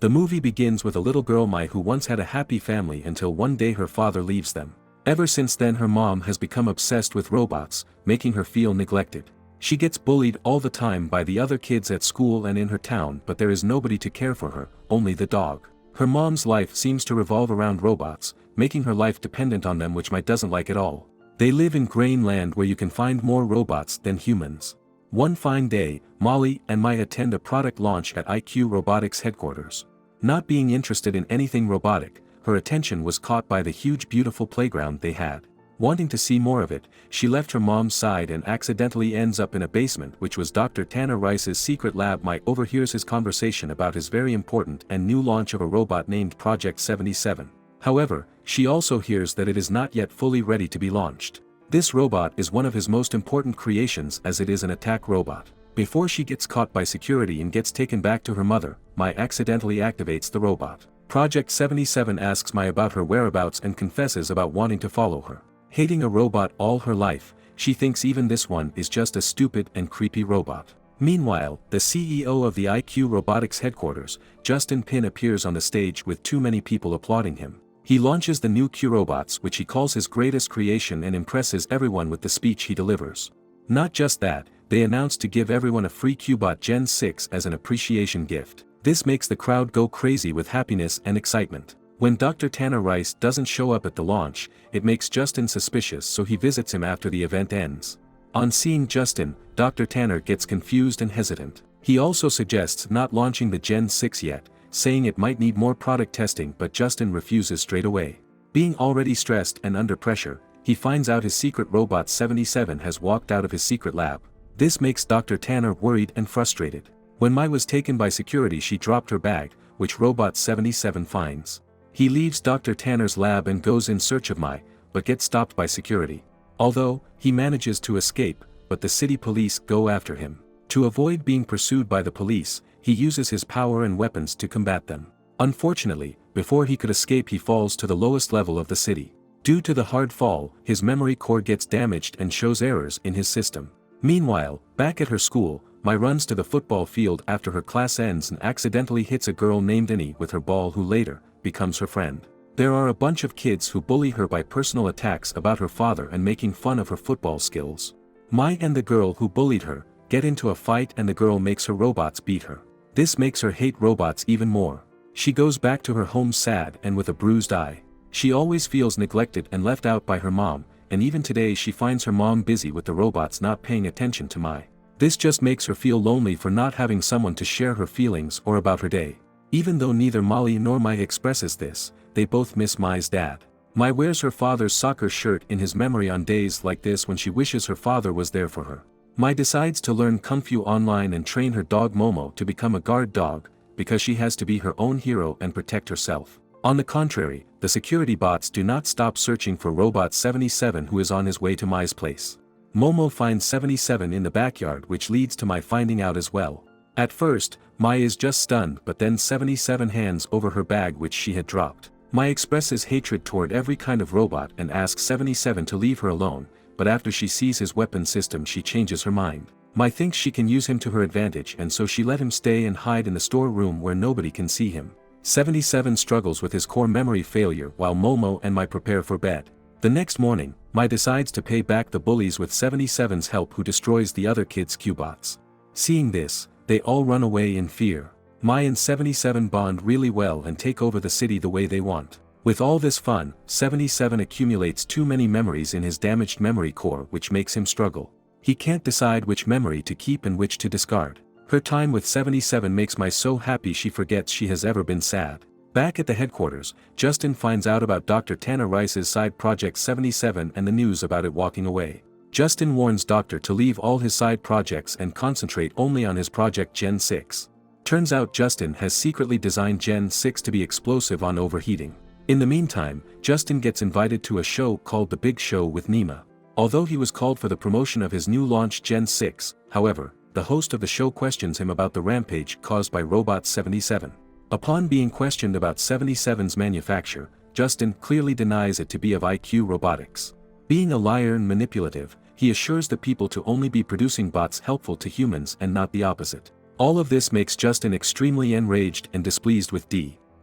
The movie begins with a little girl Mai who once had a happy family until one day her father leaves them. Ever since then her mom has become obsessed with robots, making her feel neglected. She gets bullied all the time by the other kids at school and in her town, but there is nobody to care for her, only the dog. Her mom's life seems to revolve around robots, making her life dependent on them, which Mai doesn't like at all. They live in Grain Land where you can find more robots than humans. One fine day, Molly and Mai attend a product launch at IQ Robotics headquarters. Not being interested in anything robotic, her attention was caught by the huge beautiful playground they had. Wanting to see more of it, she left her mom's side and accidentally ends up in a basement, which was Dr. Tanner Rice's secret lab. Mai overhears his conversation about his very important and new launch of a robot named Project 77. However, she also hears that it is not yet fully ready to be launched. This robot is one of his most important creations as it is an attack robot. Before she gets caught by security and gets taken back to her mother, Mai accidentally activates the robot. Project 77 asks Mai about her whereabouts and confesses about wanting to follow her. Hating a robot all her life, she thinks even this one is just a stupid and creepy robot. Meanwhile, the CEO of the IQ Robotics headquarters, Justin Pin, appears on the stage with too many people applauding him. He launches the new Q robots, which he calls his greatest creation, and impresses everyone with the speech he delivers. Not just that, they announce to give everyone a free Qbot Gen 6 as an appreciation gift. This makes the crowd go crazy with happiness and excitement. When Dr. Tanner Rice doesn't show up at the launch, it makes Justin suspicious, so he visits him after the event ends. On seeing Justin, Dr. Tanner gets confused and hesitant. He also suggests not launching the Gen 6 yet, saying it might need more product testing, but Justin refuses straight away. Being already stressed and under pressure, he finds out his secret robot 77 has walked out of his secret lab. This makes Dr. Tanner worried and frustrated. When Mai was taken by security, she dropped her bag, which Robot 77 finds. He leaves Dr. Tanner's lab and goes in search of Mai, but gets stopped by security. Although, he manages to escape, but the city police go after him. To avoid being pursued by the police, he uses his power and weapons to combat them. Unfortunately, before he could escape, he falls to the lowest level of the city. Due to the hard fall, his memory core gets damaged and shows errors in his system. Meanwhile, back at her school, Mai runs to the football field after her class ends and accidentally hits a girl named Annie with her ball, who later becomes her friend. There are a bunch of kids who bully her by personal attacks about her father and making fun of her football skills. Mai and the girl who bullied her get into a fight, and the girl makes her robots beat her. This makes her hate robots even more. She goes back to her home sad and with a bruised eye. She always feels neglected and left out by her mom, and even today she finds her mom busy with the robots, not paying attention to Mai. This just makes her feel lonely for not having someone to share her feelings or about her day. Even though neither Molly nor Mai expresses this, they both miss Mai's dad. Mai wears her father's soccer shirt in his memory on days like this when she wishes her father was there for her. Mai decides to learn Kung Fu online and train her dog Momo to become a guard dog, because she has to be her own hero and protect herself. On the contrary, the security bots do not stop searching for Robot 77, who is on his way to Mai's place. Momo finds 77 in the backyard, which leads to Mai finding out as well. At first, Mai is just stunned, but then 77 hands over her bag which she had dropped. Mai expresses hatred toward every kind of robot and asks 77 to leave her alone, but after she sees his weapon system she changes her mind. Mai thinks she can use him to her advantage, and so she let him stay and hide in the storeroom where nobody can see him. 77 struggles with his core memory failure while Momo and Mai prepare for bed. The next morning, Mai decides to pay back the bullies with 77's help, who destroys the other kids' Qbots. Seeing this, they all run away in fear. Mai and 77 bond really well and take over the city the way they want. With all this fun, 77 accumulates too many memories in his damaged memory core, which makes him struggle. He can't decide which memory to keep and which to discard. Her time with 77 makes Mai so happy she forgets she has ever been sad. Back at the headquarters, Justin finds out about Dr. Tanner Rice's side project 77 and the news about it walking away. Justin warns Doctor to leave all his side projects and concentrate only on his project Gen 6. Turns out Justin has secretly designed Gen 6 to be explosive on overheating. In the meantime, Justin gets invited to a show called The Big Show with Nima. Although he was called for the promotion of his new launch Gen 6, however, the host of the show questions him about the rampage caused by Robot 77. Upon being questioned about 77's manufacture, Justin clearly denies it to be of IQ Robotics. Being a liar and manipulative, he assures the people to only be producing bots helpful to humans and not the opposite. All of this makes Justin extremely enraged and displeased with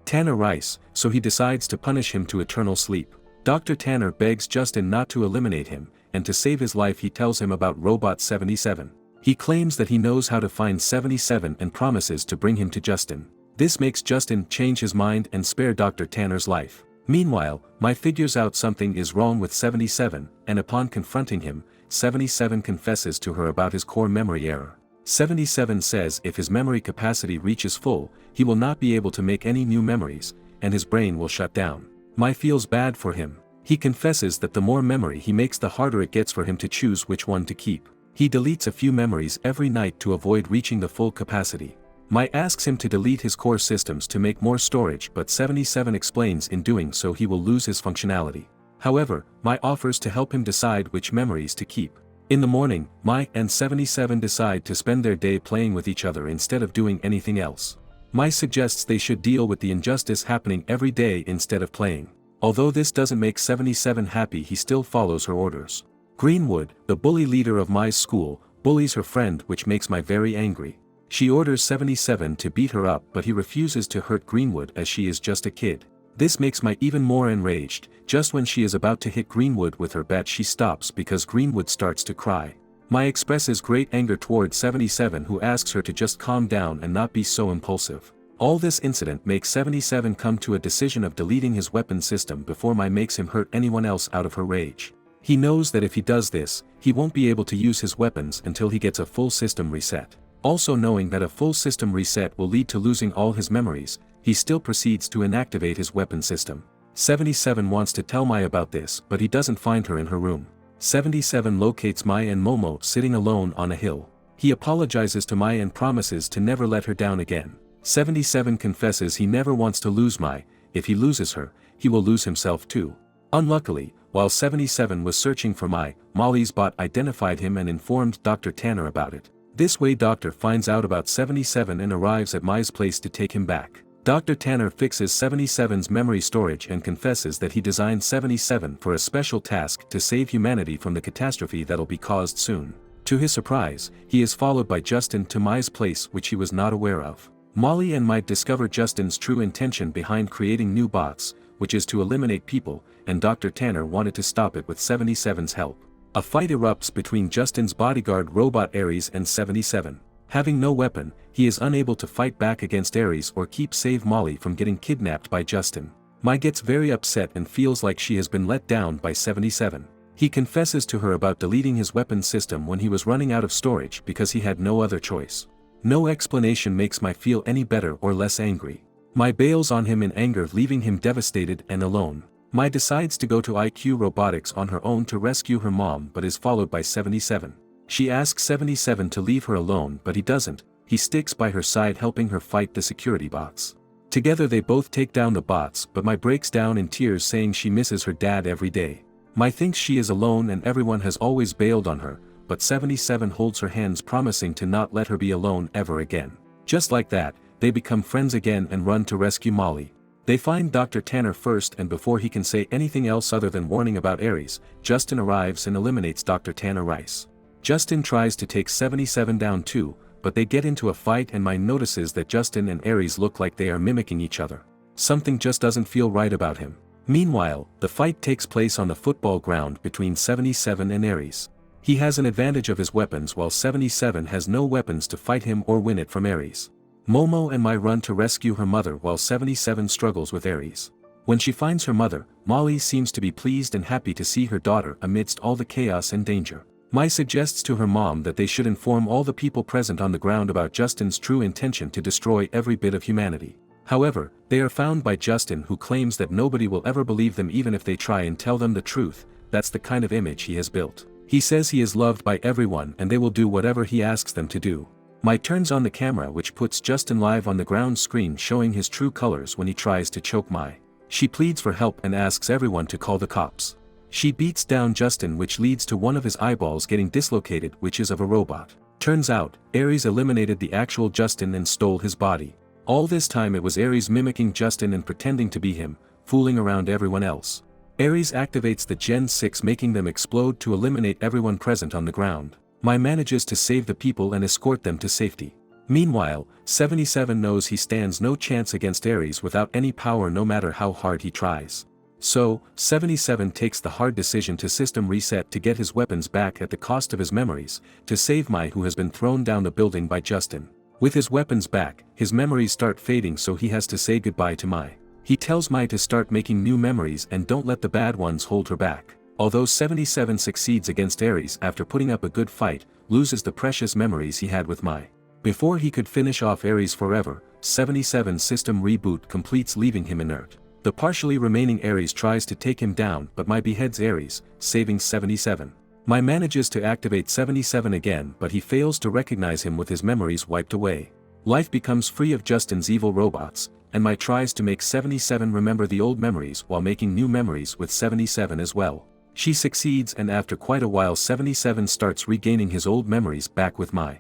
Tanner Rice, so he decides to punish him to eternal sleep. Dr. Tanner begs Justin not to eliminate him, and to save his life he tells him about Robot 77. He claims that he knows how to find 77 and promises to bring him to Justin. This makes Justin change his mind and spare Dr. Tanner's life. Meanwhile, Mike figures out something is wrong with 77, and upon confronting him, 77 confesses to her about his core memory error. 77 says if his memory capacity reaches full, he will not be able to make any new memories, and his brain will shut down. Mike feels bad for him. He confesses that the more memory he makes, the harder it gets for him to choose which one to keep. He deletes a few memories every night to avoid reaching the full capacity. Mike asks him to delete his core systems to make more storage, but 77 explains in doing so he will lose his functionality. However, Mike offers to help him decide which memories to keep. In the morning, Mike and 77 decide to spend their day playing with each other instead of doing anything else. Mike suggests they should deal with the injustice happening every day instead of playing. Although this doesn't make 77 happy, he still follows her orders. Greenwood, the bully leader of Mai's school, bullies her friend, which makes Mai very angry. She orders 77 to beat her up, but he refuses to hurt Greenwood as she is just a kid. This makes Mai even more enraged. Just when she is about to hit Greenwood with her bat, she stops because Greenwood starts to cry. Mai expresses great anger towards 77, who asks her to just calm down and not be so impulsive. All this incident makes 77 come to a decision of deleting his weapon system before Mai makes him hurt anyone else out of her rage. He knows that if he does this, he won't be able to use his weapons until he gets a full system reset. Also knowing that a full system reset will lead to losing all his memories, he still proceeds to inactivate his weapon system. 77 wants to tell Mai about this, but he doesn't find her in her room. 77 locates Mai and Momo sitting alone on a hill. He apologizes to Mai and promises to never let her down again. 77 confesses he never wants to lose Mai. If he loses her, he will lose himself too. Unluckily, while 77 was searching for Mai, Molly's bot identified him and informed Dr. Tanner about it. This way Doctor finds out about 77 and arrives at Mai's place to take him back. Dr. Tanner fixes 77's memory storage and confesses that he designed 77 for a special task to save humanity from the catastrophe that'll be caused soon. To his surprise, he is followed by Justin to Mai's place, which he was not aware of. Molly and Mike discover Justin's true intention behind creating new bots, which is to eliminate people, and Dr. Tanner wanted to stop it with 77's help. A fight erupts between Justin's bodyguard robot Ares and 77. Having no weapon, he is unable to fight back against Ares or save Molly from getting kidnapped by Justin. Mai gets very upset and feels like she has been let down by 77. He confesses to her about deleting his weapon system when he was running out of storage because he had no other choice. No explanation makes Mai feel any better or less angry. Mai bails on him in anger, leaving him devastated and alone. Mai decides to go to IQ Robotics on her own to rescue her mom, but is followed by 77. She asks 77 to leave her alone, but he doesn't. He sticks by her side, helping her fight the security bots. Together they both take down the bots, but Mai breaks down in tears, saying she misses her dad every day. Mai thinks she is alone and everyone has always bailed on her, but 77 holds her hands, promising to not let her be alone ever again. Just like that, they become friends again and run to rescue Molly. They find Dr. Tanner first, and before he can say anything else other than warning about Ares, Justin arrives and eliminates Dr. Tanner Rice. Justin tries to take 77 down too, but they get into a fight and Mai notices that Justin and Ares look like they are mimicking each other. Something just doesn't feel right about him. Meanwhile, the fight takes place on the football ground between 77 and Ares. He has an advantage of his weapons while 77 has no weapons to fight him or win it from Ares. Momo and Mai run to rescue her mother while 77 struggles with Ares. When she finds her mother, Molly seems to be pleased and happy to see her daughter amidst all the chaos and danger. Mai suggests to her mom that they should inform all the people present on the ground about Justin's true intention to destroy every bit of humanity. However, they are found by Justin, who claims that nobody will ever believe them even if they try and tell them the truth. That's the kind of image he has built. He says he is loved by everyone and they will do whatever he asks them to do. Mai turns on the camera, which puts Justin live on the ground screen, showing his true colors when he tries to choke Mai. She pleads for help and asks everyone to call the cops. She beats down Justin, which leads to one of his eyeballs getting dislocated, which is of a robot. Turns out, Ares eliminated the actual Justin and stole his body. All this time it was Ares mimicking Justin and pretending to be him, fooling around everyone else. Ares activates the Gen 6, making them explode to eliminate everyone present on the ground. Mai manages to save the people and escort them to safety. Meanwhile, 77 knows he stands no chance against Ares without any power no matter how hard he tries. So, 77 takes the hard decision to system reset to get his weapons back at the cost of his memories, to save Mai who has been thrown down the building by Justin. With his weapons back, his memories start fading so he has to say goodbye to Mai. He tells Mai to start making new memories and don't let the bad ones hold her back. Although 77 succeeds against Ares after putting up a good fight, loses the precious memories he had with Mai. Before he could finish off Ares forever, 77's system reboot completes leaving him inert. The partially remaining Ares tries to take him down but Mai beheads Ares, saving 77. Mai manages to activate 77 again but he fails to recognize him with his memories wiped away. Life becomes free of Justin's evil robots, and Mai tries to make 77 remember the old memories while making new memories with 77 as well. She succeeds and after quite a while 77 starts regaining his old memories back with Mai.